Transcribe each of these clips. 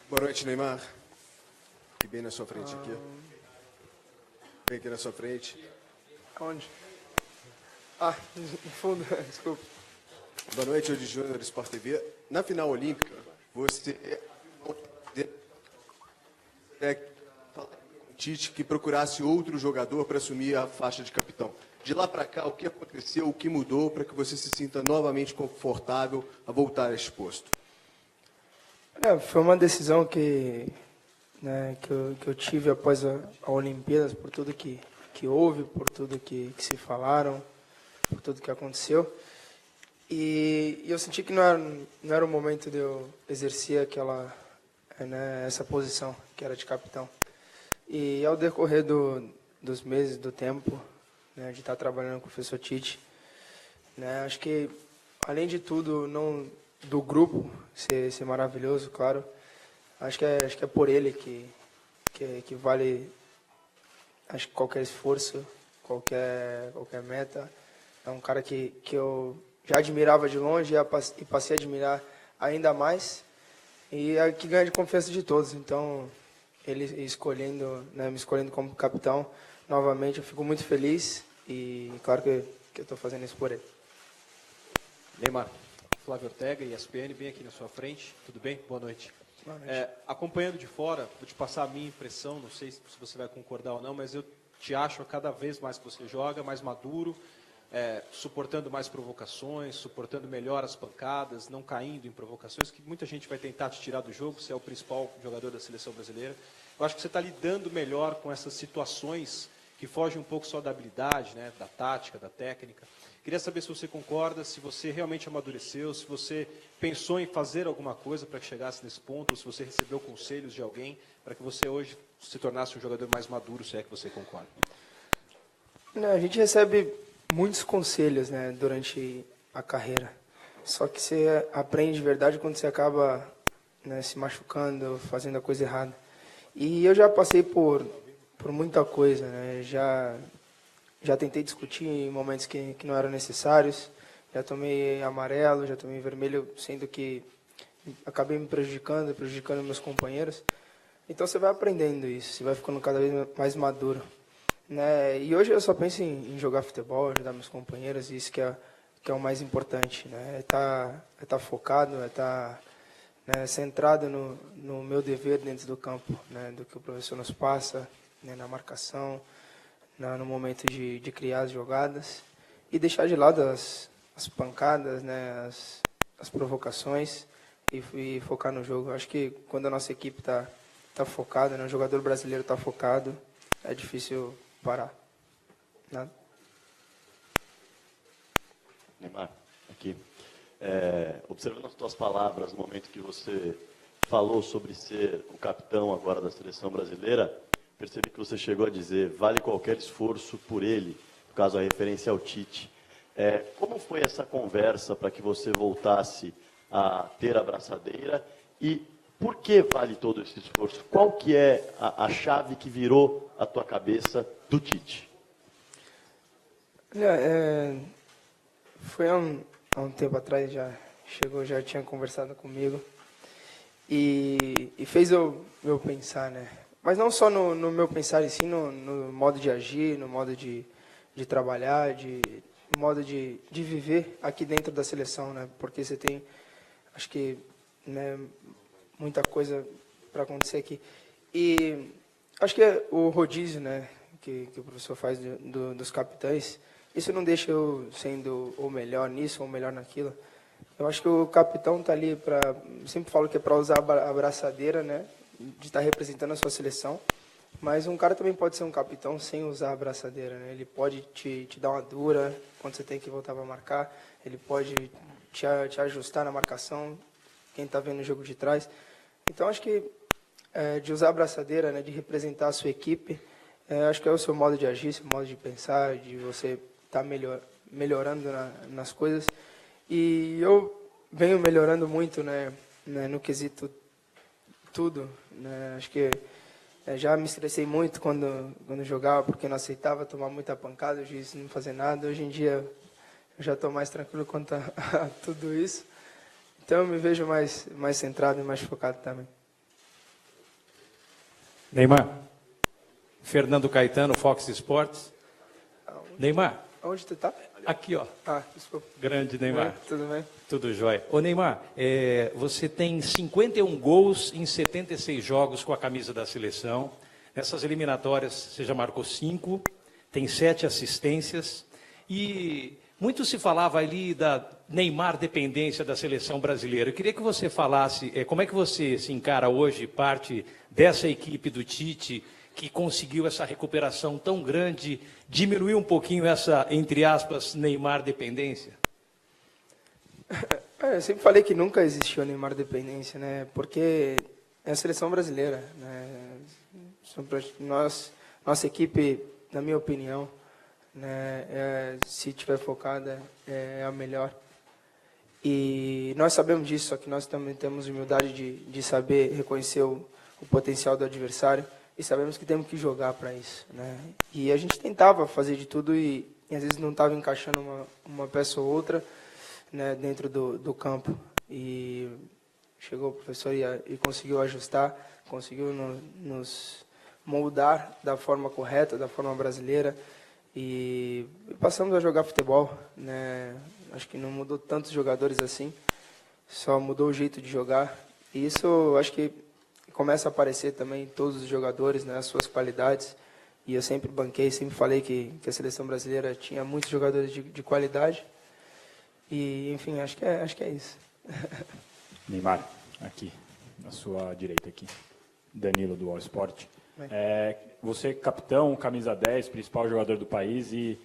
Boa noite, Neymar. Aqui bem na sua frente, aqui. Vem aqui na sua frente. Onde? No fundo, desculpa. Boa noite, Odi Júnior, Sport TV. Na final olímpica, você falar com o Tite que procurasse outro jogador para assumir a faixa de capitão. De lá para cá, o que aconteceu, o que mudou para que você se sinta novamente confortável a voltar a esse posto? Foi uma decisão que eu tive após a Olimpíadas, por tudo que houve, por tudo que se falaram, por tudo que aconteceu. E eu senti que não era o momento de eu exercer essa posição, que era de capitão. E ao decorrer dos meses, do tempo, né, de estar trabalhando com o professor Tite, né, acho que, além de tudo, não do grupo ser maravilhoso, claro, acho que é por ele que vale, acho que qualquer esforço, qualquer meta. É um cara que eu já admirava de longe e passei a admirar ainda mais, e é que ganha de confiança de todos. Então, ele me escolhendo como capitão, novamente, eu fico muito feliz e claro que eu estou fazendo isso por ele. Neymar, Flávio Ortega, ESPN, bem aqui na sua frente. Tudo bem? Boa noite. Boa noite. Acompanhando de fora, vou te passar a minha impressão, não sei se você vai concordar ou não, mas eu te acho a cada vez mais que você joga, mais maduro, suportando mais provocações, suportando melhor as pancadas, não caindo em provocações, que muita gente vai tentar te tirar do jogo, você é o principal jogador da seleção brasileira. Eu acho que você está lidando melhor com essas situações que fogem um pouco só da habilidade, né, da tática, da técnica. Queria saber se você concorda, se você realmente amadureceu, se você pensou em fazer alguma coisa para que chegasse nesse ponto, ou se você recebeu conselhos de alguém para que você hoje se tornasse um jogador mais maduro, se é que você concorda. A gente recebe muitos conselhos, né, durante a carreira. Só que você aprende de verdade quando você acaba, né, se machucando, fazendo a coisa errada. E eu já passei por muita coisa, né? Já tentei discutir em momentos que não eram necessários. Já tomei amarelo, já tomei vermelho, sendo que acabei me prejudicando meus companheiros. Então você vai aprendendo isso, você vai ficando cada vez mais maduro, né? E hoje eu só penso em jogar futebol, ajudar meus companheiros, e isso que é o mais importante, né? É tá focado, né, centrado no meu dever dentro do campo, né? Do que o professor nos passa, né, na marcação, no momento de criar as jogadas, e deixar de lado as pancadas, né, as provocações, e focar no jogo. Acho que quando a nossa equipe tá focada, né, o jogador brasileiro está focado, é difícil parar. Nada. Neymar, aqui. Observando as tuas palavras no momento que você falou sobre ser o capitão agora da seleção brasileira, percebi que você chegou a dizer, vale qualquer esforço por ele, no caso a referência ao Tite. Como foi essa conversa para que você voltasse a ter a braçadeira e por que vale todo esse esforço? Qual que é a chave que virou a tua cabeça do Tite? Foi há um tempo atrás, já tinha conversado comigo e fez eu pensar, né? Mas não só no meu pensar, e sim no modo de agir, no modo de trabalhar, no modo de viver aqui dentro da seleção, né? Porque você tem, acho que, né, muita coisa para acontecer aqui. E acho que é o rodízio, né, que o professor faz dos capitães, isso não deixa eu sendo o melhor nisso ou o melhor naquilo. Eu acho que o capitão está ali para, sempre falo que é para usar a braçadeira, né, de estar representando a sua seleção, mas um cara também pode ser um capitão sem usar a braçadeira, né? Ele pode te dar uma dura quando você tem que voltar para marcar, ele pode te ajustar na marcação, quem está vendo o jogo de trás. Então, acho que de usar a braçadeira, né, de representar a sua equipe, acho que é o seu modo de agir, seu modo de pensar, de você estar melhorando nas coisas. E eu venho melhorando muito, né, no quesito tudo, né? Acho que já me estressei muito quando jogava, porque não aceitava tomar muita pancada, o juiz não fazer nada. Hoje em dia eu já estou mais tranquilo quanto a tudo isso. Então eu me vejo mais centrado e mais focado também. Neymar. Fernando Caetano, Fox Sports. Neymar. Onde tu tá? Aqui, ó. Ah, desculpa. Grande Neymar. Tudo bem? Tudo jóia. Ô Neymar, você tem 51 gols em 76 jogos com a camisa da seleção. Nessas eliminatórias você já marcou 5, tem 7 assistências. E muito se falava ali da Neymar dependência da seleção brasileira. Eu queria que você falasse como é que você se encara hoje, parte dessa equipe do Tite, que conseguiu essa recuperação tão grande, diminuir um pouquinho essa, entre aspas, Neymar dependência? Eu sempre falei que nunca existiu Neymar dependência, né? Porque é a seleção brasileira, né? Nossa equipe, na minha opinião, né, se tiver focada, é a melhor. E nós sabemos disso, só que nós também temos humildade de saber reconhecer o potencial do adversário e sabemos que temos que jogar para isso, né? E a gente tentava fazer de tudo e às vezes não estava encaixando uma peça ou outra, né, dentro do campo. E chegou o professor e conseguiu ajustar, conseguiu nos moldar da forma correta, da forma brasileira. E passamos a jogar futebol, né? Acho que não mudou tantos jogadores assim, só mudou o jeito de jogar. E isso acho que começa a aparecer também em todos os jogadores, né, as suas qualidades. E eu sempre banquei, sempre falei que a seleção brasileira tinha muitos jogadores de qualidade. E, enfim, acho que é isso. Neymar, aqui, na sua direita aqui. Danilo, do All Sport. Você, capitão, camisa 10, principal jogador do país e,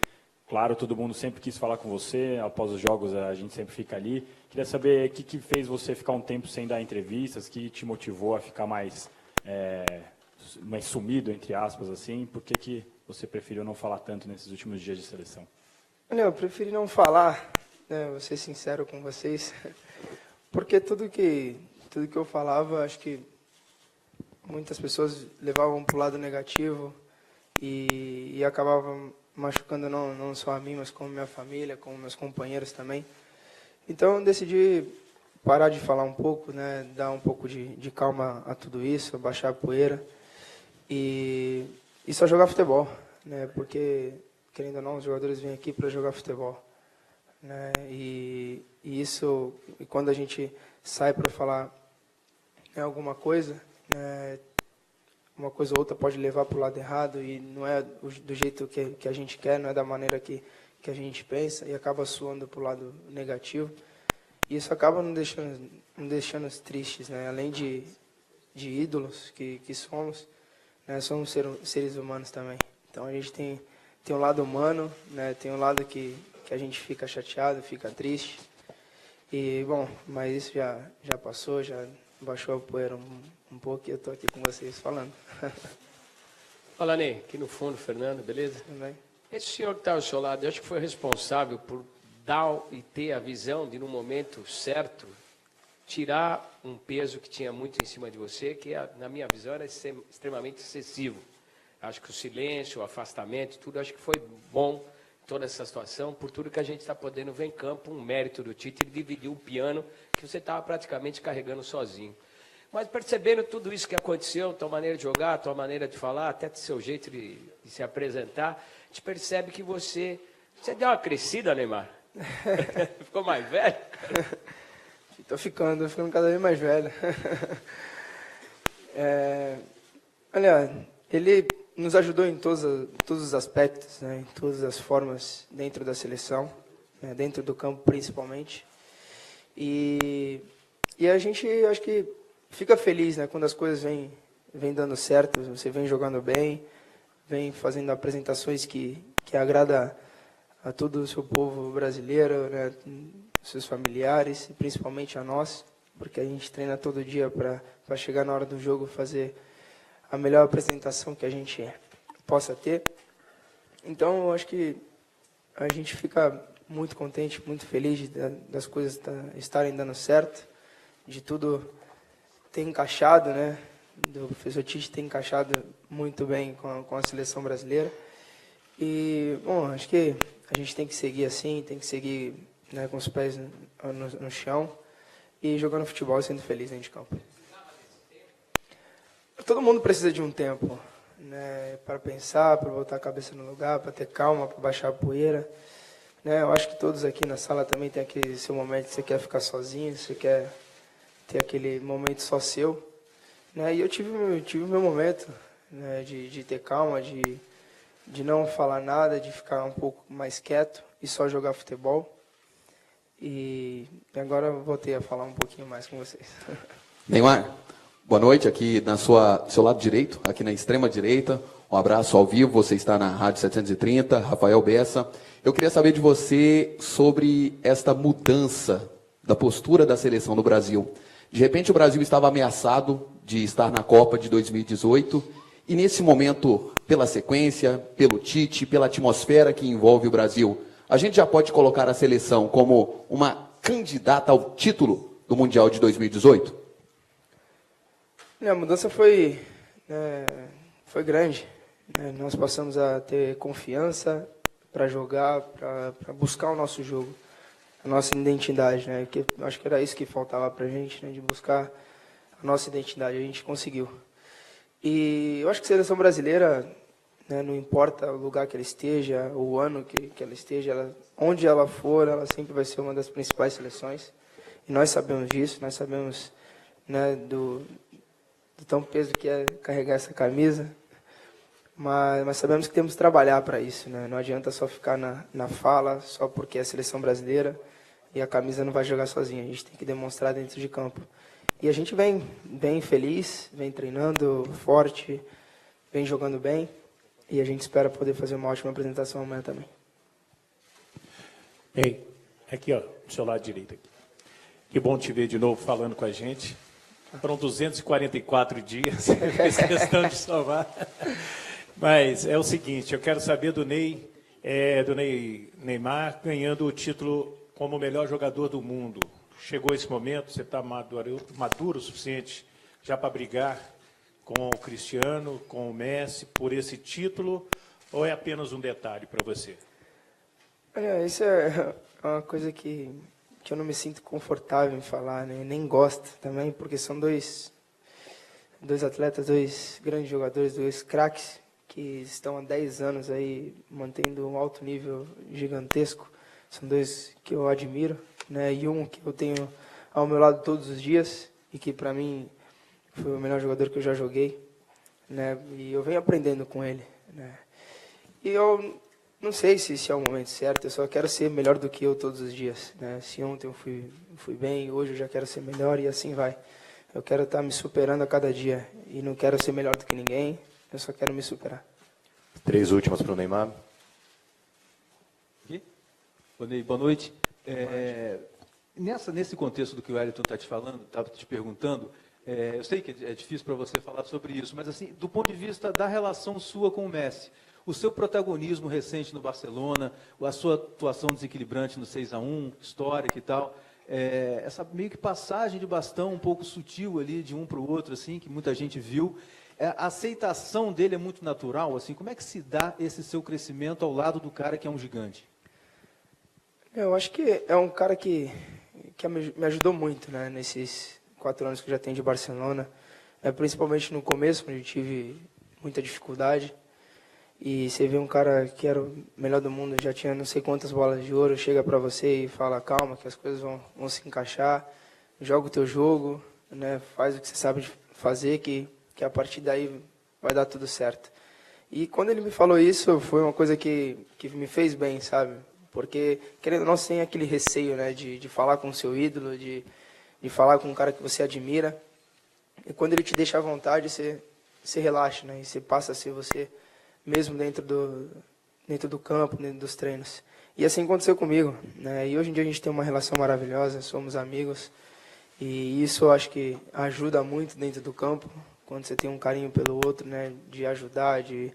claro, todo mundo sempre quis falar com você. Após os jogos, a gente sempre fica ali. Queria saber o que fez você ficar um tempo sem dar entrevistas, que te motivou a ficar mais sumido, entre aspas, assim. Por que você preferiu não falar tanto nesses últimos dias de seleção? Eu preferi não falar, né, vou ser sincero com vocês, porque tudo que eu falava, acho que muitas pessoas levavam para o lado negativo e acabavam machucando não só a mim, mas como minha família, como meus companheiros também. Então eu decidi parar de falar um pouco, né, dar um pouco de calma a tudo isso, baixar a poeira e só jogar futebol, né, porque, querendo ou não, os jogadores vêm aqui para jogar futebol, né, e quando a gente sai para falar alguma coisa, né, uma coisa ou outra pode levar para o lado errado e não é do jeito que a gente quer, não é da maneira que a gente pensa e acaba suando para o lado negativo. E isso acaba nos deixando tristes, né? Além de ídolos que somos, né? Somos seres humanos também. Então a gente tem um lado humano, né? Tem um lado que a gente fica chateado, fica triste. E, bom, mas isso já passou, já baixou a poeira um pouco e eu estou aqui com vocês falando. Fala, Ney, aqui no fundo, Fernando, beleza? Tudo bem? Esse senhor que está ao seu lado, eu acho que foi responsável por dar e ter a visão de, no momento certo, tirar um peso que tinha muito em cima de você, que, na minha visão, era extremamente excessivo. Acho que o silêncio, o afastamento, tudo, acho que foi bom toda essa situação, por tudo que a gente está podendo ver em campo, um mérito do Tite, ele dividiu o piano que você estava praticamente carregando sozinho. Mas percebendo tudo isso que aconteceu, tua maneira de jogar, tua maneira de falar, até seu jeito de se apresentar, a gente percebe que você deu uma crescida, Neymar. Ficou mais velho? Estou ficando cada vez mais velho. Olha, ele nos ajudou em todos os aspectos, né, em todas as formas dentro da seleção, né, dentro do campo principalmente. E a gente, acho que, fica feliz, né, quando as coisas vêm dando certo, você vem jogando bem, vem fazendo apresentações que agrada a todo o seu povo brasileiro, né, seus familiares e principalmente a nós, porque a gente treina todo dia para chegar na hora do jogo fazer a melhor apresentação que a gente possa ter. Então, eu acho que a gente fica muito contente, muito feliz das coisas estarem dando certo, de tudo ter encaixado, né? Do professor Tite ter encaixado muito bem com a seleção brasileira. E, bom, acho que a gente tem que seguir assim, tem que seguir, né, com os pés no chão e jogando futebol e sendo feliz dentro de campo. Eu todo mundo precisa de um tempo, né, para pensar, para botar a cabeça no lugar, para ter calma, para baixar a poeira. Né, eu acho que todos aqui na sala também tem aquele seu momento que você quer ficar sozinho, você quer ter aquele momento só seu. Né, e eu tive o meu momento, né, de ter calma, de não falar nada, de ficar um pouco mais quieto e só jogar futebol. E agora eu voltei a falar um pouquinho mais com vocês. Neymar, boa noite, aqui na seu lado direito, aqui na extrema direita. Um abraço ao vivo, você está na Rádio 730, Rafael Bessa. Eu queria saber de você sobre esta mudança da postura da seleção do Brasil. De repente o Brasil estava ameaçado de estar na Copa de 2018 e nesse momento, pela sequência, pelo Tite, pela atmosfera que envolve o Brasil, a gente já pode colocar a seleção como uma candidata ao título do Mundial de 2018? A mudança foi grande. Né? Nós passamos a ter confiança para jogar, para buscar o nosso jogo, a nossa identidade. Né? Porque acho que era isso que faltava para a gente, né? De buscar a nossa identidade. A gente conseguiu. E eu acho que a seleção brasileira, né, não importa o lugar que ela esteja, o ano que ela esteja, onde ela for, ela sempre vai ser uma das principais seleções. E nós sabemos disso, nós sabemos, né, do tão peso que é carregar essa camisa. Mas sabemos que temos que trabalhar para isso. Né? Não adianta só ficar na fala, só porque é a seleção brasileira e a camisa não vai jogar sozinha. A gente tem que demonstrar dentro de campo. E a gente vem bem feliz, vem treinando forte, vem jogando bem. E a gente espera poder fazer uma ótima apresentação amanhã também. Ei, aqui, ó, do seu lado direito. Aqui. Que bom te ver de novo falando com a gente. Foram 244 dias, fiz questão de salvar. Mas é o seguinte, eu quero saber do Neymar ganhando o título como o melhor jogador do mundo. Chegou esse momento, você está maduro o suficiente já para brigar com o Cristiano, com o Messi, por esse título, ou é apenas um detalhe para você? Olha, isso é uma coisa que eu não me sinto confortável em falar, né? Nem gosto também, porque são dois atletas, dois grandes jogadores, dois craques, que estão há 10 anos aí mantendo um alto nível gigantesco. São dois que eu admiro, né? E um que eu tenho ao meu lado todos os dias e que para mim foi o melhor jogador que eu já joguei, né? E eu venho aprendendo com ele, né? E eu não sei se é o momento certo, eu só quero ser melhor do que eu todos os dias, né? Se ontem eu fui bem, hoje eu já quero ser melhor e assim vai. Eu quero estar me superando a cada dia e não quero ser melhor do que ninguém, eu só quero me superar. 3 últimas para o Neymar. Boa noite. Nesse contexto do que o Wellington está te falando, estava te perguntando, eu sei que é difícil para você falar sobre isso, mas assim, do ponto de vista da relação sua com o Messi, o seu protagonismo recente no Barcelona, a sua atuação desequilibrante no 6-1, histórica e tal, essa meio que passagem de bastão um pouco sutil ali de um para o outro, assim, que muita gente viu, a aceitação dele é muito natural, assim, como é que se dá esse seu crescimento ao lado do cara que é um gigante? Eu acho que é um cara que me ajudou muito, né, nesses 4 anos que eu já tenho de Barcelona, principalmente no começo, onde eu tive muita dificuldade. E você vê um cara que era o melhor do mundo, já tinha não sei quantas bolas de ouro, chega para você e fala, calma, que as coisas vão se encaixar, joga o teu jogo, né, faz o que você sabe fazer, que a partir daí vai dar tudo certo. E quando ele me falou isso, foi uma coisa que me fez bem, sabe? Porque, querendo ou não, você tem aquele receio, né, de falar com o seu ídolo, de falar com um cara que você admira. E quando ele te deixa à vontade, você relaxa, né, e você passa a ser você mesmo dentro do campo, dentro dos treinos. E assim aconteceu comigo, né? E hoje em dia a gente tem uma relação maravilhosa, somos amigos, e isso eu acho que ajuda muito dentro do campo, quando você tem um carinho pelo outro, né? De ajudar, de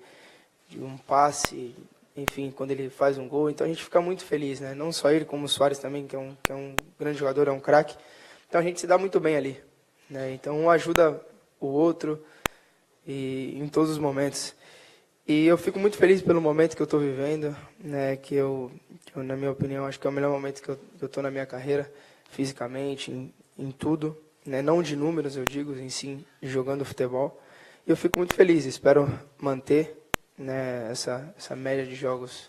um passe, enfim, quando ele faz um gol, então a gente fica muito feliz, né? Não só ele, como o Suárez também, que é um grande jogador, é um craque, então a gente se dá muito bem ali, né? Então um ajuda o outro e em todos os momentos. E eu fico muito feliz pelo momento que eu estou vivendo, né, que eu, na minha opinião, acho que é o melhor momento que eu estou na minha carreira, fisicamente, em tudo, né, não de números, eu digo, em sim, jogando futebol. E eu fico muito feliz, espero manter, né, essa média de jogos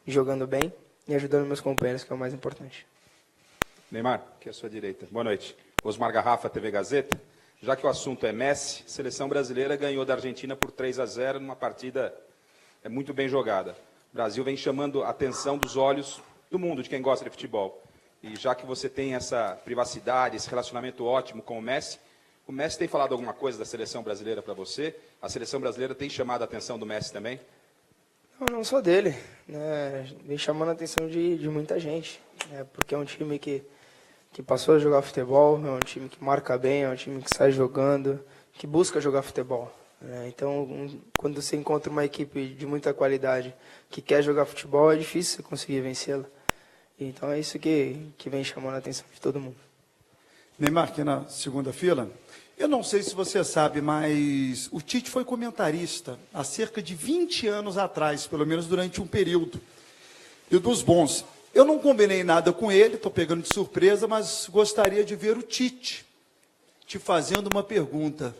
jogando bem e ajudando meus companheiros, que é o mais importante. Neymar, aqui à sua direita. Boa noite. Osmar Garrafa, TV Gazeta. Já que o assunto é Messi, a seleção brasileira ganhou da Argentina por 3-0 numa partida muito bem jogada. O Brasil vem chamando a atenção dos olhos do mundo, de quem gosta de futebol. E já que você tem essa privacidade, esse relacionamento ótimo com o Messi tem falado alguma coisa da seleção brasileira para você? A seleção brasileira tem chamado a atenção do Messi também? Não só dele, né? Vem chamando a atenção de muita gente, né? Porque é um time que passou a jogar futebol, é um time que marca bem, é um time que sai jogando, que busca jogar futebol, né? Então, quando você encontra uma equipe de muita qualidade que quer jogar futebol, é difícil você conseguir vencê-la. Então é isso que vem chamando a atenção de todo mundo. Neymar, aqui na segunda fila. Eu não sei se você sabe, mas o Tite foi comentarista há cerca de 20 anos atrás, pelo menos durante um período, e dos bons. Eu não combinei nada com ele, estou pegando de surpresa, mas gostaria de ver o Tite te fazendo uma pergunta,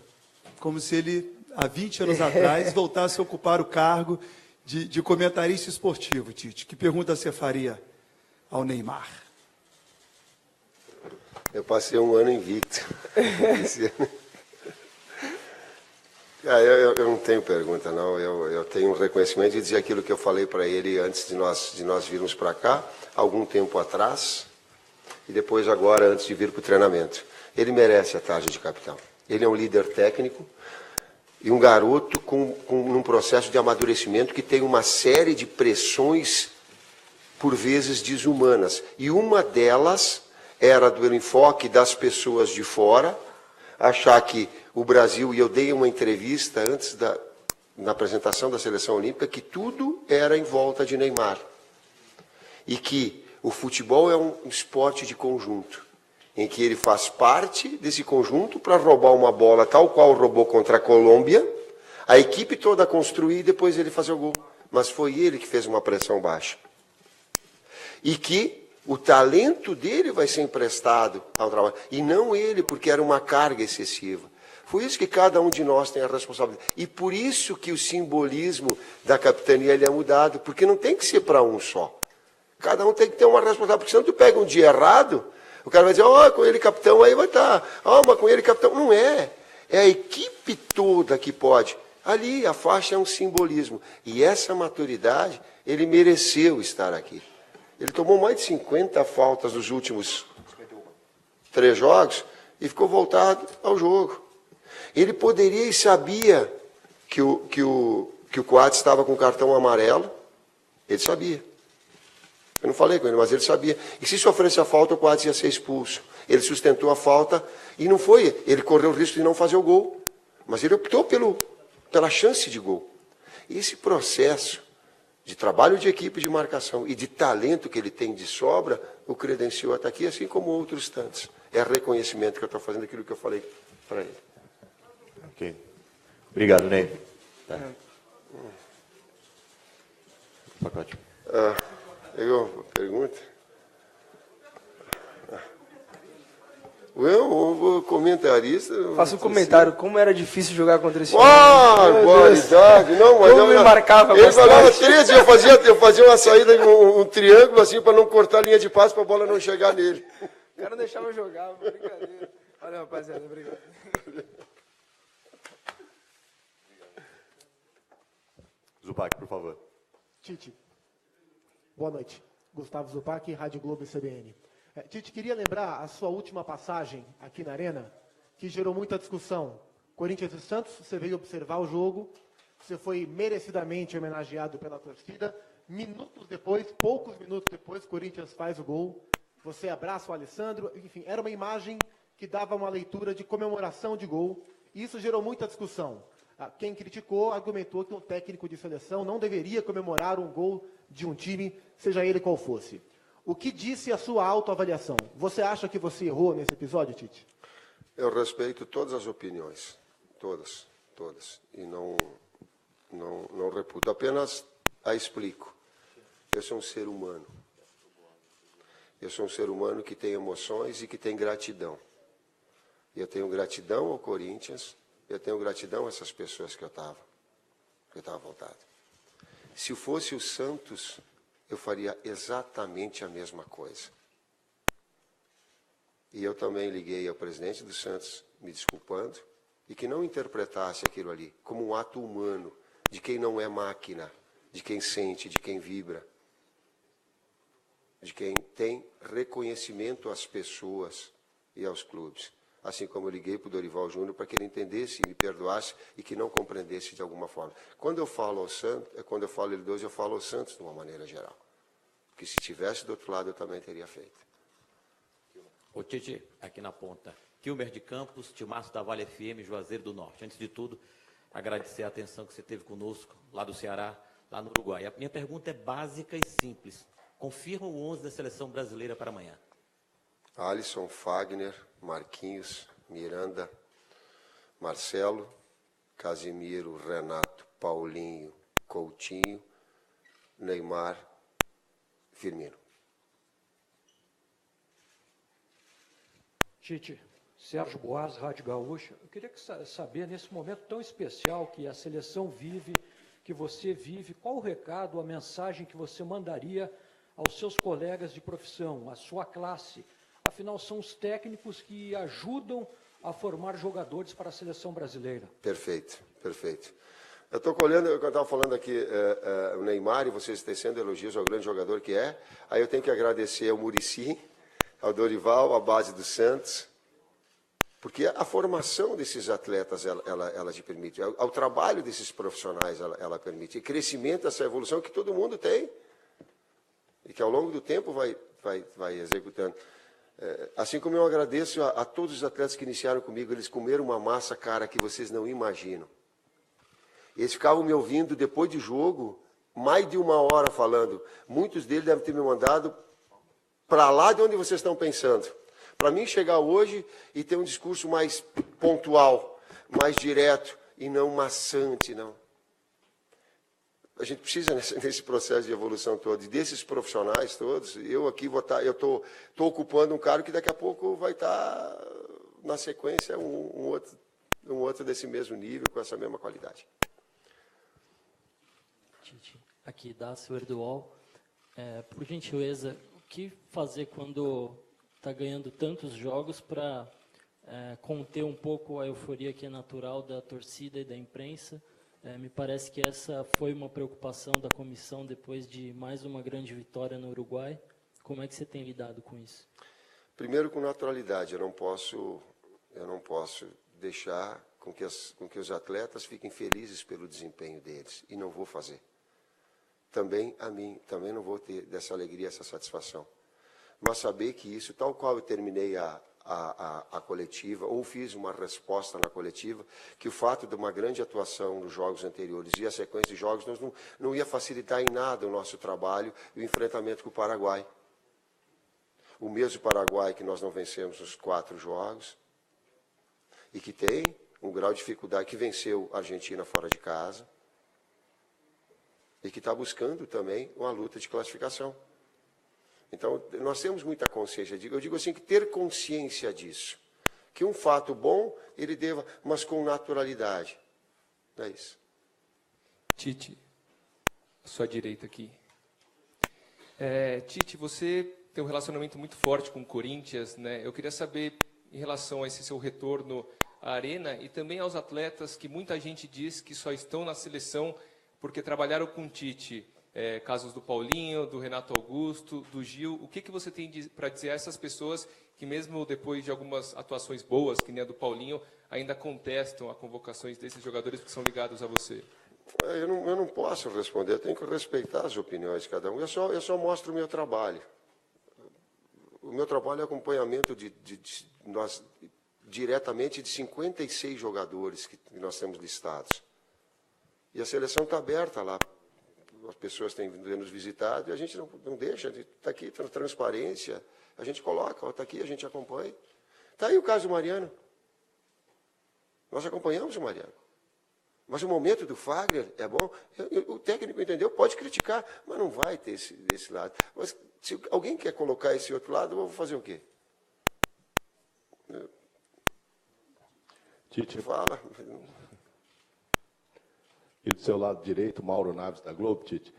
como se ele, há 20 anos atrás, voltasse a ocupar o cargo de comentarista esportivo, Tite. Que pergunta você faria ao Neymar? Eu passei um ano invicto. Eu não tenho pergunta, não. Eu tenho um reconhecimento de dizer aquilo que eu falei para ele antes de nós virmos para cá, algum tempo atrás, e depois agora, antes de vir para o treinamento. Ele merece a tarja de capitão. Ele é um líder técnico e um garoto num processo de amadurecimento que tem uma série de pressões, por vezes, desumanas. E uma delas era do enfoque das pessoas de fora, achar que o Brasil, e eu dei uma entrevista antes na apresentação da Seleção Olímpica, que tudo era em volta de Neymar. E que o futebol é um esporte de conjunto, em que ele faz parte desse conjunto para roubar uma bola, tal qual roubou contra a Colômbia, a equipe toda construir e depois ele fazer o gol. Mas foi ele que fez uma pressão baixa. E que o talento dele vai ser emprestado ao trabalho. E não ele, porque era uma carga excessiva. Foi isso que cada um de nós tem a responsabilidade. E por isso que o simbolismo da capitania ele é mudado, porque não tem que ser para um só. Cada um tem que ter uma responsabilidade, porque senão tu pega um dia errado, o cara vai dizer, com ele capitão aí vai estar. Mas com ele capitão. Não é. É a equipe toda que pode. Ali a faixa é um simbolismo. E essa maturidade, ele mereceu estar aqui. Ele tomou mais de 50 faltas nos últimos 3 jogos e ficou voltado ao jogo. Ele poderia e sabia que o Coates estava com cartão amarelo. Ele sabia. Eu não falei com ele, mas ele sabia. E se sofresse a falta, o Coates ia ser expulso. Ele sustentou a falta e não foi. Ele correu o risco de não fazer o gol. Mas ele optou pela chance de gol. E esse processo de trabalho de equipe de marcação e de talento que ele tem de sobra, o credenciou até aqui, assim como outros tantos. É reconhecimento que eu estou fazendo aquilo que eu falei para ele. Ok. Obrigado, Ney. Tá. Pacote. Eu pergunta. O comentarista... Faça um comentário, como era difícil jogar contra esse time. Qualidade! Não, mas como ele marcava ele bastante. falava 13, eu fazia uma saída, um triângulo assim, para não cortar a linha de passe, para a bola não chegar nele. O cara não deixava eu jogar, brincadeira. Olha, rapaziada, obrigado. Zupac, por favor. Tite, boa noite. Gustavo Zupac, Rádio Globo e CBN. Tite, queria lembrar a sua última passagem aqui na Arena, que gerou muita discussão. Corinthians e Santos, você veio observar o jogo, você foi merecidamente homenageado pela torcida. Minutos depois, poucos minutos depois, o Corinthians faz o gol. Você abraça o Alessandro. Enfim, era uma imagem que dava uma leitura de comemoração de gol. E isso gerou muita discussão. Quem criticou argumentou que um técnico de seleção não deveria comemorar um gol de um time, seja ele qual fosse. O que disse a sua autoavaliação? Você acha que você errou nesse episódio, Tite? Eu respeito todas as opiniões. Todas. E não reputo. Apenas a explico. Eu sou um ser humano. Eu sou um ser humano que tem emoções e que tem gratidão. Eu tenho gratidão ao Corinthians, eu tenho gratidão a essas pessoas que eu estava voltado. Se fosse o Santos, eu faria exatamente a mesma coisa. E eu também liguei ao presidente do Santos, me desculpando, e que não interpretasse aquilo ali como um ato humano, de quem não é máquina, de quem sente, de quem vibra, de quem tem reconhecimento às pessoas e aos clubes. Assim como eu liguei para o Dorival Júnior para que ele entendesse e me perdoasse e que não compreendesse de alguma forma. Quando eu falo ao Santos, quando eu falo L2, eu falo ao Santos de uma maneira geral. Porque se tivesse do outro lado, eu também teria feito. Ô Tite, aqui na ponta. Kilmer de Campos, Timaço da Vale FM, Juazeiro do Norte. Antes de tudo, agradecer a atenção que você teve conosco, lá do Ceará, lá no Uruguai. A minha pergunta é básica e simples. Confirma o 11 da seleção brasileira para amanhã. Alisson, Fagner, Marquinhos, Miranda, Marcelo, Casimiro, Renato, Paulinho, Coutinho, Neymar, Firmino. Tite, Sérgio Boas, Rádio Gaúcha. Eu queria saber, nesse momento tão especial que a seleção vive, que você vive, qual o recado, a mensagem que você mandaria aos seus colegas de profissão, à sua classe? Afinal, são os técnicos que ajudam a formar jogadores para a seleção brasileira. Perfeito, perfeito. Eu estou colhendo, eu estava falando aqui, o Neymar, e vocês tecendo elogios ao grande jogador que é. Aí eu tenho que agradecer ao Muricy, ao Dorival, à base do Santos, porque a formação desses atletas, ela te permite, ao trabalho desses profissionais, ela permite, e crescimento, essa evolução que todo mundo tem, e que ao longo do tempo vai executando. Assim como eu agradeço a todos os atletas que iniciaram comigo, eles comeram uma massa, cara, que vocês não imaginam. Eles ficavam me ouvindo depois de jogo, mais de 1 hora falando. Muitos deles devem ter me mandado para lá de onde vocês estão pensando. Para mim chegar hoje e ter um discurso mais pontual, mais direto e não maçante, não. A gente precisa, nesse processo de evolução todo, e desses profissionais todos, eu aqui vou estar, eu estou ocupando um cargo que daqui a pouco vai estar, na sequência, um outro desse mesmo nível, com essa mesma qualidade. Tite, aqui da Erdoal, por gentileza, o que fazer quando está ganhando tantos jogos para conter um pouco a euforia que é natural da torcida e da imprensa? Me parece que essa foi uma preocupação da comissão depois de mais uma grande vitória no Uruguai. Como é que você tem lidado com isso? Primeiro, com naturalidade. Eu não posso deixar com que os atletas fiquem felizes pelo desempenho deles. E não vou fazer. Também não vou ter dessa alegria, essa satisfação. Mas saber que isso, tal qual eu terminei a coletiva, ou fiz uma resposta na coletiva, que o fato de uma grande atuação nos jogos anteriores e a sequência de jogos não ia facilitar em nada o nosso trabalho e o enfrentamento com o Paraguai. O mesmo Paraguai que nós não vencemos nos 4 jogos, e que tem um grau de dificuldade, que venceu a Argentina fora de casa, e que está buscando também uma luta de classificação. Então, nós temos muita consciência disso. Eu digo assim, que ter consciência disso. Que um fato bom, ele deva, mas com naturalidade. É isso. Tite, à sua direita aqui. Tite, você tem um relacionamento muito forte com o Corinthians, né? Eu queria saber, em relação a esse seu retorno à arena, e também aos atletas que muita gente diz que só estão na seleção porque trabalharam com o Tite. Casos do Paulinho, do Renato Augusto, do Gil. O que você tem para dizer a essas pessoas que, mesmo depois de algumas atuações boas, que nem a do Paulinho, ainda contestam as convocações desses jogadores que são ligados a você? Eu não posso responder, eu tenho que respeitar as opiniões de cada um. Eu só mostro o meu trabalho. O meu trabalho é acompanhamento diretamente de 56 jogadores que nós temos listados. E a seleção está aberta lá. As pessoas têm vindo nos visitado e a gente não deixa, está aqui, está na transparência, a gente coloca, está aqui, a gente acompanha. Está aí o caso do Mariano. Nós acompanhamos o Mariano. Mas o momento do Fagner é bom, o técnico entendeu, pode criticar, mas não vai ter desse lado. Mas se alguém quer colocar esse outro lado, eu vou fazer o quê? Tite. Fala. E do seu lado direito, Mauro Naves, da Globo, Tite.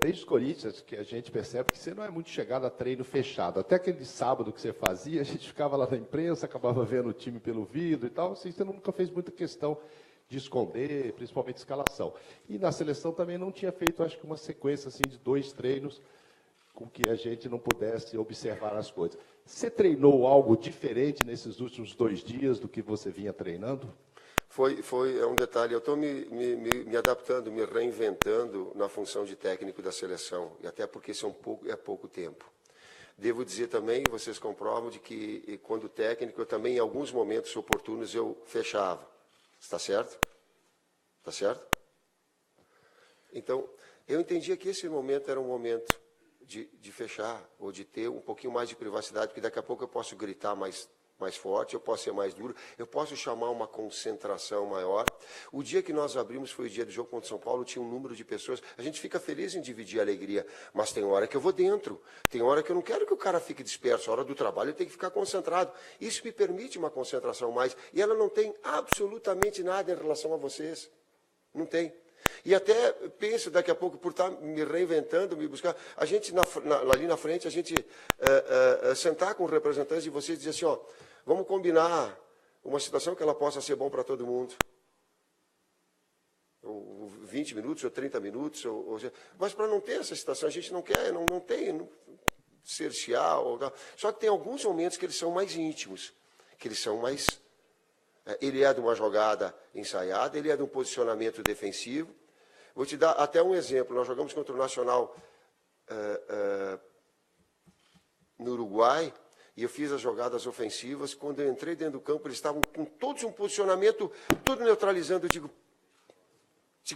Desde os Corinthians, que a gente percebe que você não é muito chegado a treino fechado. Até aquele sábado que você fazia, a gente ficava lá na imprensa, acabava vendo o time pelo vidro e tal. Assim, você nunca fez muita questão de esconder, principalmente escalação. E na seleção também não tinha feito, acho que uma sequência assim, de 2 treinos com que a gente não pudesse observar as coisas. Você treinou algo diferente nesses últimos 2 dias do que você vinha treinando? É um detalhe, eu estou me adaptando, me reinventando na função de técnico da seleção, e até porque isso é pouco tempo. Devo dizer também, vocês comprovam, de que quando técnico, eu também, em alguns momentos oportunos, eu fechava. Está certo? Está certo? Então, eu entendia que esse momento era um momento de fechar, ou de ter um pouquinho mais de privacidade, porque daqui a pouco eu posso gritar mais forte, eu posso ser mais duro, eu posso chamar uma concentração maior. O dia que nós abrimos foi o dia do jogo contra o São Paulo, tinha um número de pessoas, a gente fica feliz em dividir a alegria, mas tem hora que eu vou dentro, tem hora que eu não quero que o cara fique disperso, a hora do trabalho ele tem que ficar concentrado. Isso me permite uma concentração mais, e ela não tem absolutamente nada em relação a vocês, não tem. E até penso, daqui a pouco, por estar me reinventando, me buscar, a gente, ali na frente, a gente sentar com representantes de vocês e dizer assim, ó, vamos combinar uma situação que ela possa ser bom para todo mundo. Ou 20 minutos, ou 30 minutos, mas para não ter essa situação, a gente não quer, não tem cercear. Só que tem alguns momentos que eles são mais íntimos, que eles são mais... Ele é de uma jogada ensaiada, ele é de um posicionamento defensivo. Vou te dar até um exemplo. Nós jogamos contra o Nacional no Uruguai, e eu fiz as jogadas ofensivas. Quando eu entrei dentro do campo, eles estavam com todos um posicionamento, tudo neutralizando. Eu digo,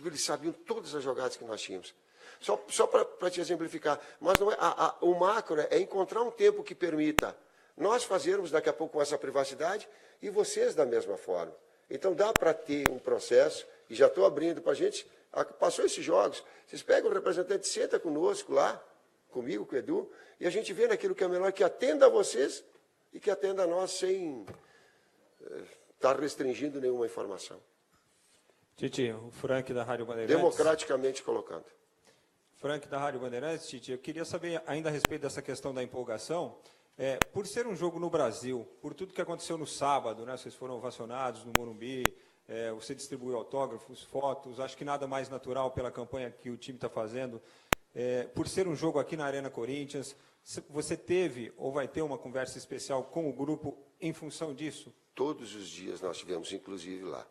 eles sabiam todas as jogadas que nós tínhamos. Só para te exemplificar. Mas não é, o macro é encontrar um tempo que permita nós fazermos daqui a pouco com essa privacidade e vocês da mesma forma. Então dá para ter um processo, e já estou abrindo para a gente, passou esses jogos, vocês pegam o representante, senta conosco lá, comigo, com o Edu, e a gente vê naquilo que é melhor, que atenda a vocês e que atenda a nós sem estar restringindo nenhuma informação. Tite, o Frank da Rádio Bandeirantes. Democraticamente colocando. Frank da Rádio Bandeirantes, Tite, eu queria saber ainda a respeito dessa questão da empolgação. Por ser um jogo no Brasil, por tudo que aconteceu no sábado, né, vocês foram ovacionados no Morumbi, você distribuiu autógrafos, fotos, acho que nada mais natural pela campanha que o time está fazendo. Por ser um jogo aqui na Arena Corinthians, você teve ou vai ter uma conversa especial com o grupo em função disso? Todos os dias nós tivemos, inclusive, lá.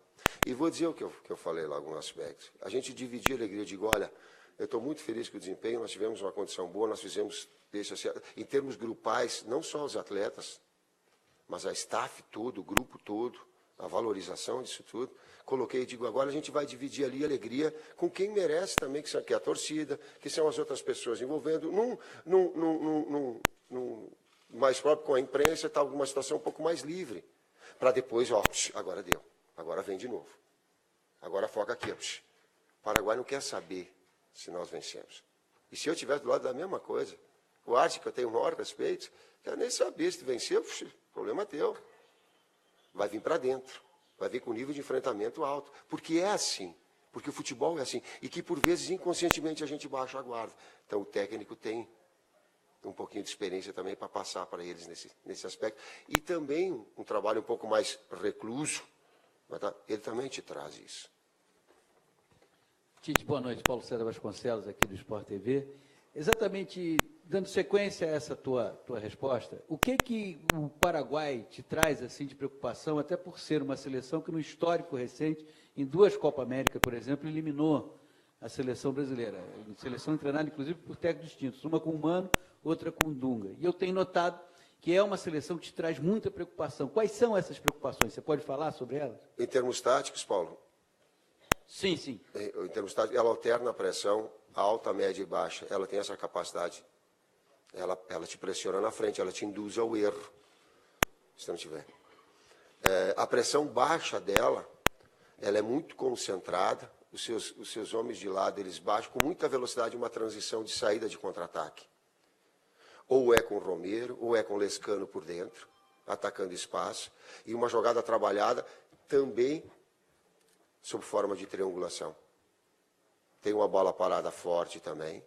E vou dizer o que eu falei lá, algum aspecto. A gente dividia a alegria, eu digo, olha, eu estou muito feliz com o desempenho, nós tivemos uma condição boa, nós fizemos, em termos grupais, não só os atletas, mas a staff todo, o grupo todo, a valorização disso tudo. Coloquei e digo, agora a gente vai dividir ali a alegria com quem merece também, que é a torcida, que são as outras pessoas, envolvendo mais próprio com a imprensa, está alguma situação um pouco mais livre, para depois, ó, agora deu, agora vem de novo. Agora foca aqui, ó, o Paraguai não quer saber se nós vencemos. E se eu estivesse do lado da mesma coisa, o Arte, que eu tenho o maior respeito, quero nem saber se tu venceu, problema teu. Vai vir para dentro, vai vir com nível de enfrentamento alto, porque é assim, porque o futebol é assim, e que por vezes inconscientemente a gente baixa a guarda. Então o técnico tem um pouquinho de experiência também para passar para eles nesse aspecto, e também um trabalho um pouco mais recluso, mas ele também te traz isso. Tite, boa noite. Paulo César Vasconcelos, aqui do Sport TV. Exatamente, dando sequência a essa tua resposta, o que o Paraguai te traz assim de preocupação, até por ser uma seleção que no histórico recente, em 2 Copa América, por exemplo, eliminou a seleção brasileira. Seleção treinada, inclusive, por técnicos distintos, uma com o Mano, outra com o Dunga. E eu tenho notado que é uma seleção que te traz muita preocupação. Quais são essas preocupações? Você pode falar sobre elas? Em termos táticos, Paulo? Sim, sim. Em termos táticos, ela alterna a pressão alta, média e baixa. Ela tem essa capacidade. Ela te pressiona na frente, ela te induz ao erro, se não tiver. A pressão baixa dela, ela é muito concentrada. Os seus homens de lado, eles baixam com muita velocidade uma transição de saída de contra-ataque. Ou é com o Romero, ou é com o Lescano por dentro, atacando espaço, e uma jogada trabalhada também sob forma de triangulação. Tem uma bola parada forte também.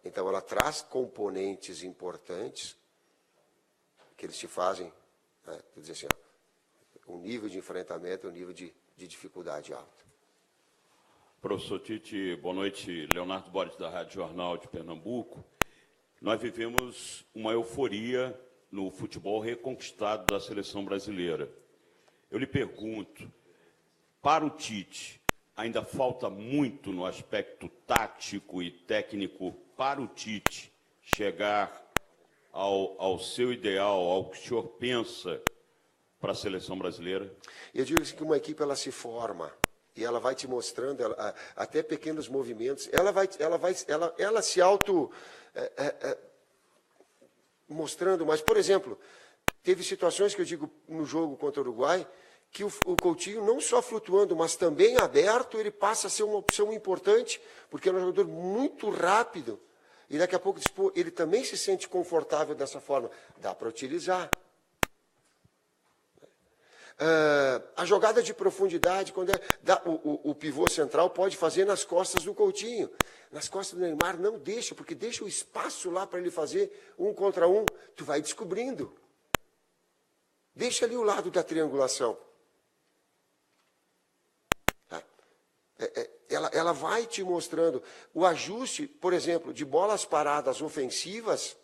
Então, ela traz componentes importantes que eles te fazem, né, dizer assim, um nível de enfrentamento, um nível de dificuldade alta. Professor Tite, boa noite. Leonardo Borges, da Rádio Jornal de Pernambuco. Nós vivemos uma euforia no futebol reconquistado da seleção brasileira. Eu lhe pergunto, para o Tite, ainda falta muito no aspecto tático e técnico para o Tite chegar ao seu ideal, ao que o senhor pensa para a seleção brasileira? Eu digo que uma equipe ela se forma e ela vai te mostrando até pequenos movimentos. Ela se auto mostrando. Mas, por exemplo, teve situações que eu digo no jogo contra o Uruguai que o Coutinho não só flutuando, mas também aberto, ele passa a ser uma opção importante, porque é um jogador muito rápido. E daqui a pouco ele também se sente confortável dessa forma. Dá para utilizar. A jogada de profundidade, quando o pivô central pode fazer nas costas do Coutinho. Nas costas do Neymar, não deixa, porque deixa o espaço lá para ele fazer 1 contra 1. Tu vai descobrindo. Deixa ali o lado da triangulação. Ela vai te mostrando o ajuste, por exemplo, de bolas paradas ofensivas.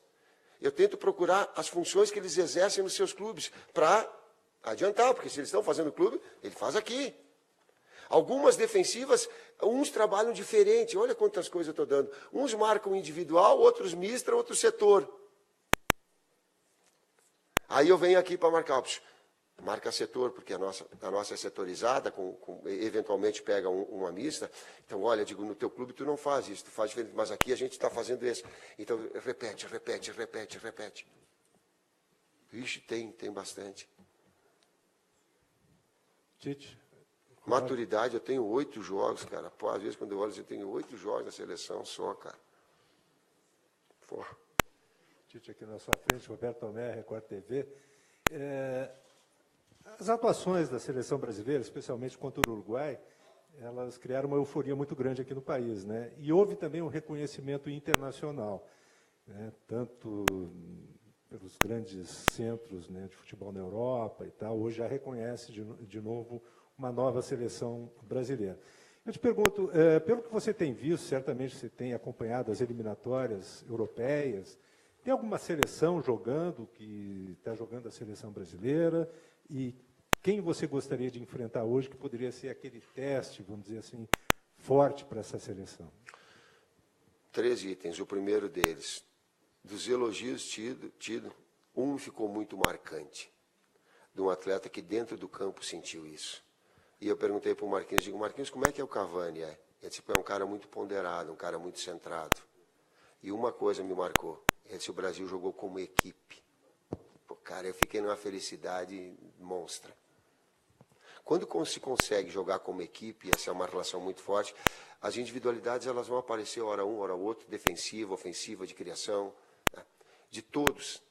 Eu tento procurar as funções que eles exercem nos seus clubes para adiantar, porque se eles estão fazendo clube, ele faz aqui. Algumas defensivas, uns trabalham diferente. Olha quantas coisas eu estou dando. Uns marcam individual, outros mistra, outro setor. Aí eu venho aqui para marcar. Marca setor, porque a nossa é setorizada, eventualmente pega uma mista. Então, olha, digo, no teu clube tu não faz isso, tu faz diferente, mas aqui a gente está fazendo isso. Então, repete. Ixi, tem bastante. Tite. Maturidade, eu tenho 8 jogos, cara. Pô, às vezes, quando eu olho, eu tenho 8 jogos na seleção só, cara. Pô. Tite aqui na sua frente, Roberto Tomé, Record TV. As atuações da seleção brasileira, especialmente contra o Uruguai, elas criaram uma euforia muito grande aqui no país, né? E houve também um reconhecimento internacional, né? Tanto pelos grandes centros, né, de futebol na Europa e tal. Hoje já reconhece de novo uma nova seleção brasileira. Eu te pergunto, pelo que você tem visto, certamente você tem acompanhado as eliminatórias europeias, tem alguma seleção jogando, que está jogando a seleção brasileira? E quem você gostaria de enfrentar hoje, que poderia ser aquele teste, vamos dizer assim, forte para essa seleção? 3 itens. O primeiro deles, dos elogios tido, um ficou muito marcante, de um atleta que dentro do campo sentiu isso. E eu perguntei para o Marquinhos, digo, Marquinhos, como é que é o Cavani? Ele disse, é um cara muito ponderado, um cara muito centrado. E uma coisa me marcou, ele disse, o Brasil jogou como equipe. Pô, cara, eu fiquei numa felicidade monstra. Quando se consegue jogar como equipe, essa é uma relação muito forte, as individualidades elas vão aparecer hora um, hora outro, defensiva, ofensiva, de criação, né? De todos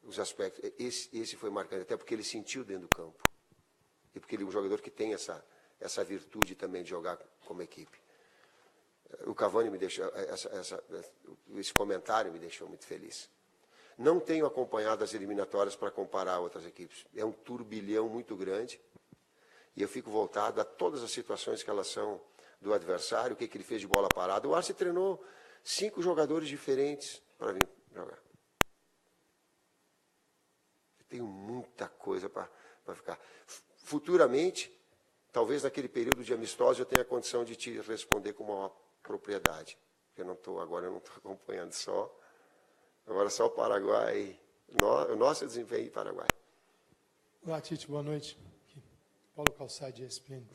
os aspectos. Esse foi marcante, até porque ele sentiu dentro do campo. E porque ele é um jogador que tem essa virtude também de jogar como equipe. O Cavani me deixou, esse comentário me deixou muito feliz. Não tenho acompanhado as eliminatórias para comparar outras equipes. É um turbilhão muito grande. E eu fico voltado a todas as situações que elas são do adversário, o que ele fez de bola parada. O Arce treinou 5 jogadores diferentes para vir jogar. Eu tenho muita coisa para ficar. Futuramente, talvez naquele período de amistosos, eu tenha a condição de te responder com uma propriedade. Porque agora eu não estou acompanhando só. Agora só o Paraguai. O nosso desempenho em Paraguai. Olá, Tite, boa noite. Paulo Calçade, ESPN.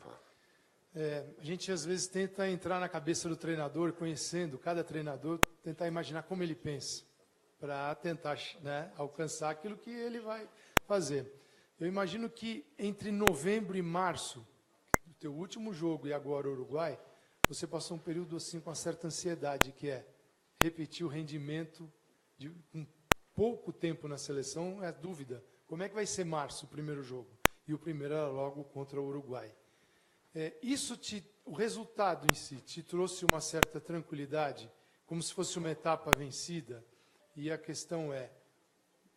A gente, às vezes, tenta entrar na cabeça do treinador, conhecendo cada treinador, tentar imaginar como ele pensa, para tentar, né, alcançar aquilo que ele vai fazer. Eu imagino que entre novembro e março, do teu último jogo e agora o Uruguai, você passou um período assim com uma certa ansiedade, que é repetir o rendimento com pouco tempo na seleção, é dúvida. Como é que vai ser março, o primeiro jogo? E o primeiro era logo contra o Uruguai. O resultado em si te trouxe uma certa tranquilidade, como se fosse uma etapa vencida? E a questão é,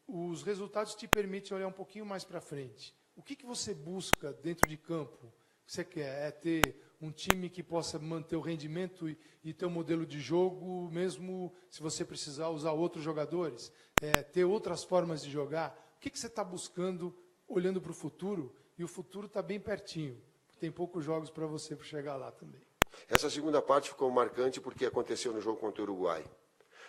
os resultados te permitem olhar um pouquinho mais para frente. O que você busca dentro de campo? O que você quer? É ter um time que possa manter o rendimento e ter um modelo de jogo, mesmo se você precisar usar outros jogadores? Ter outras formas de jogar? O que você está buscando olhando para o futuro? E o futuro está bem pertinho. Tem poucos jogos para você chegar lá também. Essa segunda parte ficou marcante porque aconteceu no jogo contra o Uruguai.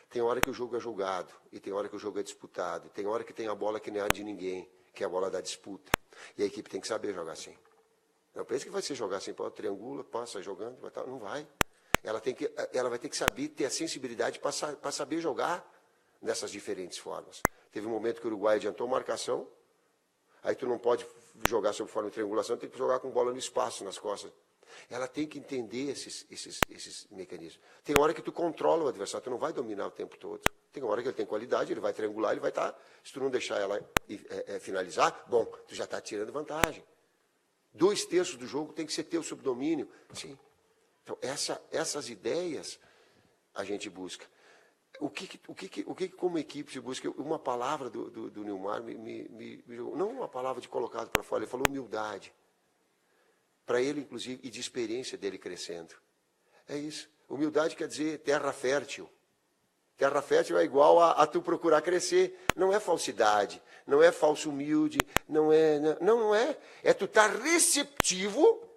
Tem hora que o jogo é jogado, e tem hora que o jogo é disputado. Tem hora que tem a bola que não é de ninguém, que é a bola da disputa. E a equipe tem que saber jogar assim. Não pensa que vai ser jogar assim, triangula, passa jogando, não vai. Ela vai ter que saber, ter a sensibilidade para saber jogar dessas diferentes formas. Teve um momento que o Uruguai adiantou marcação, aí tu não pode jogar sob forma de triangulação, tem que jogar com bola no espaço, nas costas. Ela tem que entender esses mecanismos. Tem hora que tu controla o adversário, tu não vai dominar o tempo todo. Tem hora que ele tem qualidade, ele vai triangular, ele vai estar... Se tu não deixar ela finalizar, bom, tu já está tirando vantagem. 2/3 do jogo tem que ser teu subdomínio. Sim. Então, essas ideias a gente busca. O que como equipe se busca? Uma palavra do Nilmar não uma palavra de colocado para fora, ele falou humildade. Para ele, inclusive, e de experiência dele crescendo. É isso. Humildade quer dizer terra fértil. Terra fértil é igual a tu procurar crescer. Não é falsidade, não é falso humilde, não é. É tu estar receptivo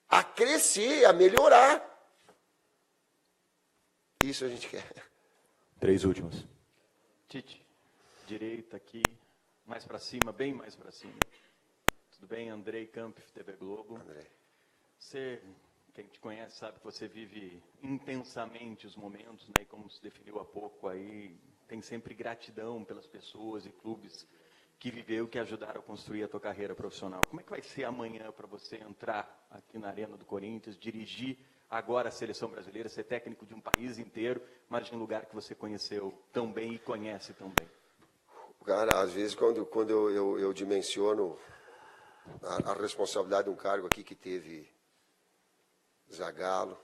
a crescer, a melhorar. Isso a gente quer. 3 últimos. Tite, direita aqui, mais para cima, bem mais para cima. Tudo bem? Andrei Kampf, TV Globo. Andrei. Você, quem te conhece, sabe que você vive intensamente os momentos, né? E como se definiu há pouco aí, tem sempre gratidão pelas pessoas e clubes que viveu, que ajudaram a construir a tua carreira profissional. Como é que vai ser amanhã para você entrar aqui na Arena do Corinthians, dirigir agora a seleção brasileira, ser técnico de um país inteiro, mas de um lugar que você conheceu tão bem e conhece tão bem? Cara, às vezes quando eu dimensiono a responsabilidade de um cargo aqui que teve Zagallo,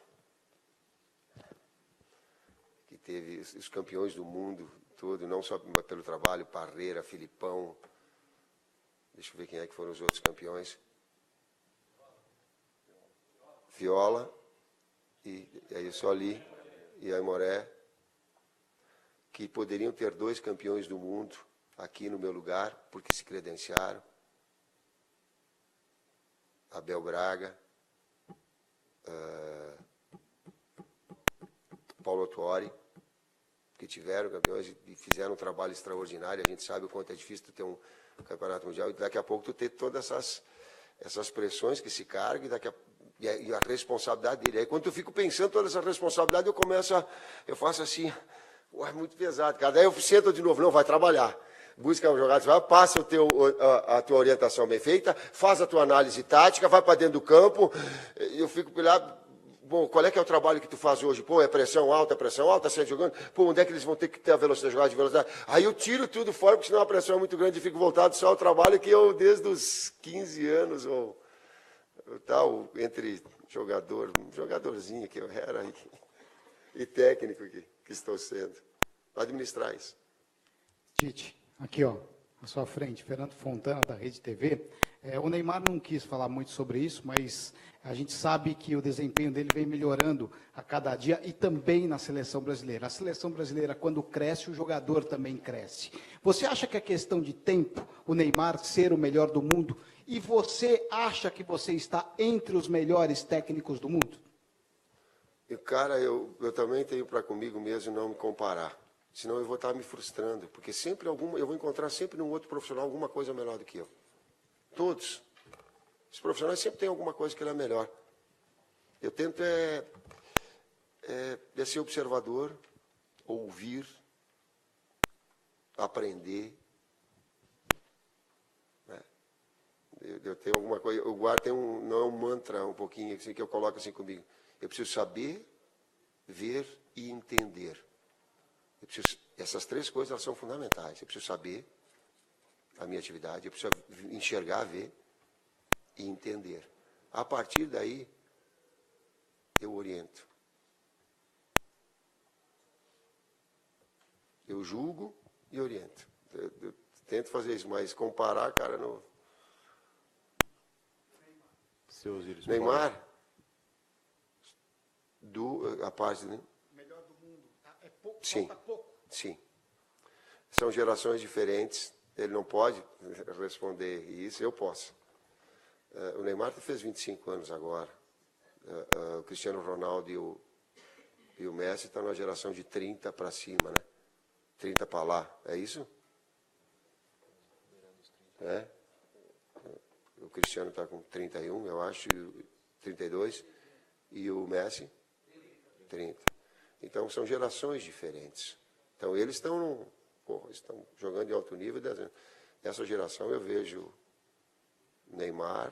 que teve os campeões do mundo todo, não só pelo trabalho, Parreira, Filipão, deixa eu ver quem é que foram os outros campeões, Viola, e aí Soli e Aimoré, que poderiam ter 2 campeões do mundo aqui no meu lugar, porque se credenciaram. Abel Braga, Paulo Tuori, que tiveram campeões e fizeram um trabalho extraordinário. A gente sabe o quanto é difícil tu ter um campeonato mundial e daqui a pouco tu ter todas essas pressões que se carregam e a responsabilidade dele. Aí quando eu fico pensando toda essa responsabilidade, eu faço assim, é muito pesado, cara. Daí eu sento de novo, não, vai trabalhar. Busca um jogador, passa a tua orientação bem feita, faz a tua análise tática, vai para dentro do campo. Eu fico lá, bom, qual é que é o trabalho que tu faz hoje? Pô, é pressão alta, sai jogando. Pô, onde é que eles vão ter que ter a velocidade, jogar de velocidade? Aí eu tiro tudo fora, porque senão a pressão é muito grande e fico voltado só ao trabalho que eu, desde os 15 anos, ou tal, entre jogadorzinho que eu era e técnico que estou sendo. Administrar isso. Tite. Aqui, ó, à sua frente, Fernando Fontana, da Rede TV. O Neymar não quis falar muito sobre isso, mas a gente sabe que o desempenho dele vem melhorando a cada dia e também na seleção brasileira. A seleção brasileira, quando cresce, o jogador também cresce. Você acha que é questão de tempo o Neymar ser o melhor do mundo? E você acha que você está entre os melhores técnicos do mundo? Cara, eu também tenho para comigo mesmo não me comparar. Senão eu vou estar me frustrando, porque sempre eu vou encontrar sempre num outro profissional alguma coisa melhor do que eu. Todos. Os profissionais sempre têm alguma coisa que ele é melhor. Eu tento ser observador, ouvir, aprender. Né? Eu tenho alguma coisa, eu guardo, não é um mantra um pouquinho assim, que eu coloco assim comigo. Eu preciso saber, ver e entender. Eu preciso Essas 3 coisas elas são fundamentais. Eu preciso saber a minha atividade, eu preciso enxergar, ver e entender. A partir daí, eu oriento. Eu julgo e oriento. Eu tento fazer isso, mas comparar, cara, não... Neymar, a parte, né? Melhor do mundo. É pouco, sim, falta pouco. Sim. São gerações diferentes. Ele não pode responder isso, eu posso. O Neymar fez 25 anos agora. O Cristiano Ronaldo e o Messi estão numa geração de 30 para cima, né? 30 para lá, é isso? É? O Cristiano está com 31, eu acho, 32, e o Messi? 30. Então, são gerações diferentes. Então, eles estão jogando em alto nível. Essa geração, eu vejo Neymar,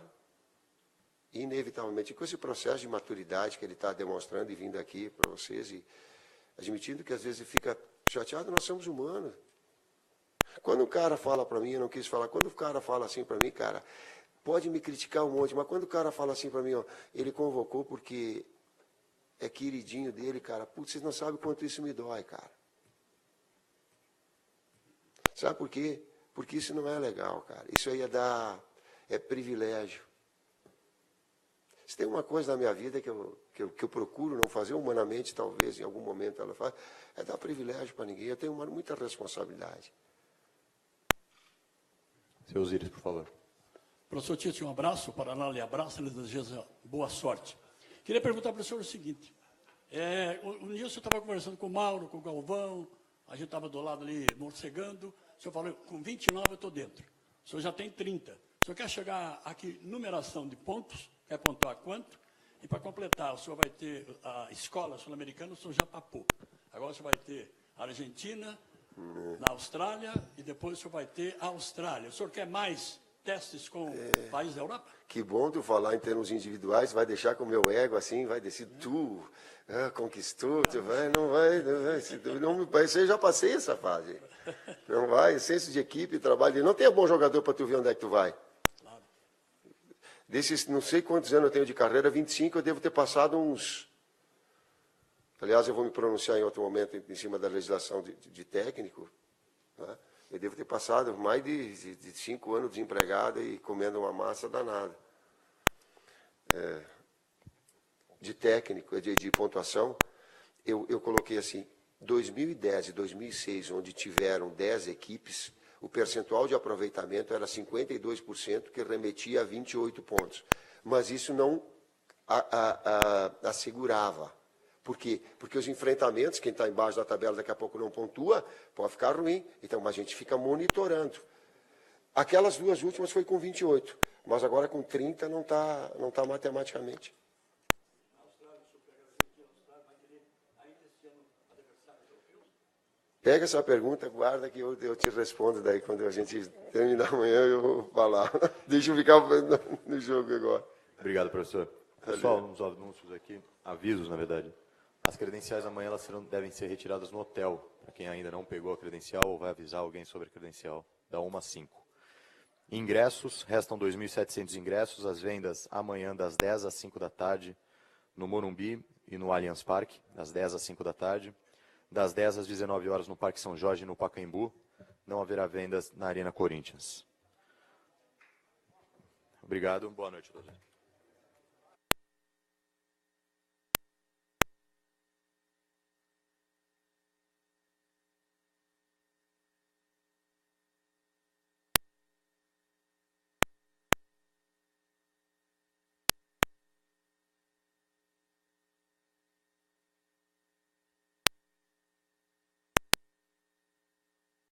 inevitavelmente, com esse processo de maturidade que ele está demonstrando e vindo aqui para vocês, e admitindo que às vezes fica chateado, nós somos humanos. Quando o cara fala para mim, eu não quis falar, quando o cara fala assim para mim, cara, pode me criticar um monte, mas quando o cara fala assim para mim, ó, ele convocou porque é queridinho dele, cara, putz, vocês não sabem quanto isso me dói, cara. Sabe por quê? Porque isso não é legal, cara. Isso aí é privilégio. Se tem uma coisa na minha vida que eu procuro não fazer humanamente, talvez em algum momento ela faz, é dar privilégio para ninguém. Eu tenho muita responsabilidade. Seu Osíris, por favor. Professor Tite, um abraço, o Paraná lhe abraça, lhe deseja boa sorte. Queria perguntar para o senhor o seguinte, um dia o senhor estava conversando com o Mauro, com o Galvão, a gente estava do lado ali morcegando, o senhor falou, com 29 eu estou dentro, o senhor já tem 30, o senhor quer chegar aqui, numeração de pontos, quer pontuar quanto, e para completar, o senhor vai ter a escola sul-americana, o senhor já papou, agora o senhor vai ter a Argentina, na Austrália, e depois o senhor vai ter a Austrália, o senhor quer mais testes com países da Europa? Que bom tu falar em termos individuais, vai deixar com o meu ego assim, vai descer, tu conquistou, tu vai, não vai, eu já passei essa fase. Não vai, senso de equipe, trabalho, não tem bom jogador para tu ver onde é que tu vai. Claro. Desses, não sei quantos anos eu tenho de carreira, 25, eu devo ter passado uns... Aliás, eu vou me pronunciar em outro momento em cima da legislação de técnico, né? Eu devo ter passado mais de 5 anos desempregado e comendo uma massa danada. De técnico, de pontuação, eu coloquei assim, 2010 e 2006, onde tiveram 10 equipes, o percentual de aproveitamento era 52%, que remetia a 28 pontos. Mas isso não assegurava. Por quê? Porque os enfrentamentos, quem está embaixo da tabela daqui a pouco não pontua, pode ficar ruim. Então, a gente fica monitorando. Aquelas 2 últimas foi com 28, mas agora com 30 não tá matematicamente. Pega essa pergunta, guarda que eu te respondo daí quando a gente terminar amanhã, eu vou falar. Deixa eu ficar no jogo agora. Obrigado, professor. Pessoal, nos anúncios aqui, avisos, na verdade. As credenciais amanhã elas devem ser retiradas no hotel, para quem ainda não pegou a credencial ou vai avisar alguém sobre a credencial, da 1 às 5. Ingressos, restam 2.700 ingressos, as vendas amanhã das 10 às 5 da tarde, no Morumbi e no Allianz Parque, das 10 às 5 da tarde, das 10 às 19 horas no Parque São Jorge e no Pacaembu, não haverá vendas na Arena Corinthians. Obrigado, boa noite a todos.